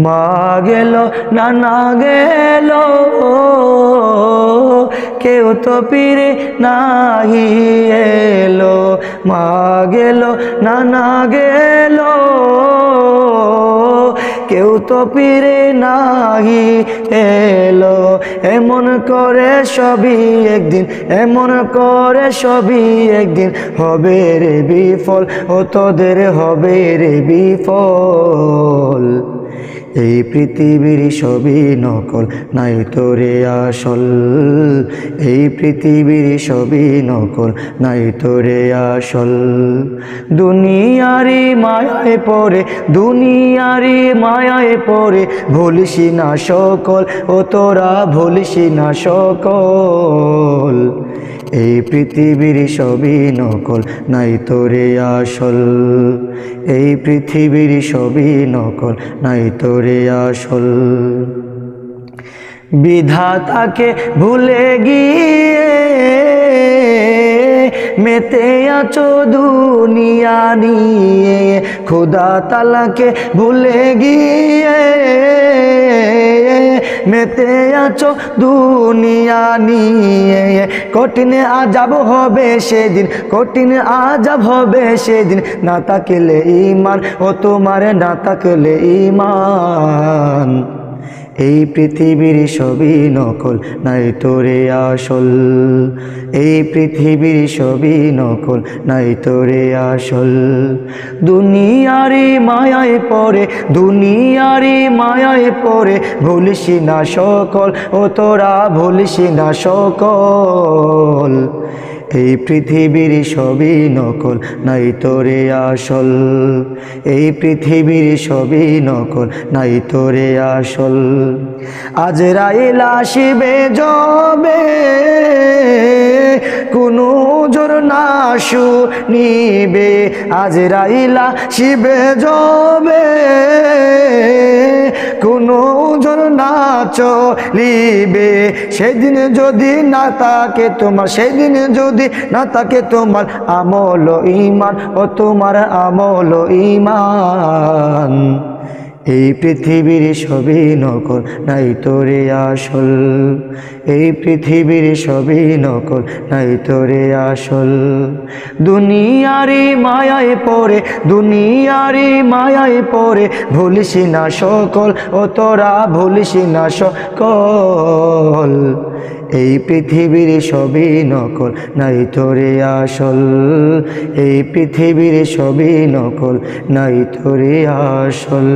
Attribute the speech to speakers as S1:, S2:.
S1: মা গেল নানা গেল, কেউ তো ফিরে নাহি এলো। মা গেল নানা গেল, কেউ তো ফিরে নাহি এলো। এমন করে সবই একদিন, এমন করে সবই একদিন হবে রে বিফল, ও তোদের হবে রে বিফল। এই পৃথিবীর সবই নকল, নাই তোরে আসল। এই পৃথিবীর সবই নকল, নাই তোরে আসল। দুনিয়ারি মায়ায় পড়ে, দুনিয়ারি মায়ায় পড়ে ভুলিস না সকল, ও তোরা ভুলিস না সকল। এই পৃথিবীর সবই নকল, নাই তোরে আসল। এই পৃথিবীর সবই নকল, নাই তোরে আসল। বিধাতাকে ভুলে গিয়ে মেতে আছো দুনিয়া নিয়ে, খোদা তাআলাকে ভুলে গিয়ে মেতে আছো দুনিয়া নিয়ে। কঠিন আযাব হবে সেদিন, কঠিন আযাব হবে সেদিন, না থাকলে ঈমান, ও তোমার না থাকলে ঈমান। এই পৃথিবীর সবই নকল, নাই তোরে আসল। এই পৃথিবীর সবই নকল, নাই তোরে আসল। দুনিয়ারি মায়ায় পড়ে, দুনিয়ারি মায়ায় পড়ে ভুলিস না সকল, ও তোরা ভুলিস না সকল। এই পৃথিবীর সবই নকল, নাই তোরে আসল। এই পৃথিবীর সবই নকল, নাই তোরে আসল। আজরাইল আসিবে যবে, কোনো জোর না শুনিবে। আজরাইল আসিবে যবে, কোনো জোর না চলিবে। সেদিন যদি না থাকে তোমার, সেদিন যদি না থাকে তোমার আমল ঈমান, ও তোমার আমল ঈমান। এই পৃথিবীর সবই নকল, নাই তোরে আসল। এই পৃথিবীর সবই নকল, নাই তোরে আসল। দুনিয়ারি মায়ায় পড়ে, দুনিয়ারি মায়ায় পড়ে ভুলিস না সকল, ও তোরা ভুলিস না সকল। এই পৃথিবীর সবই নকল, নাই তোরে আসল। এই পৃথিবীর সবই নকল, নাই তোরে আসল।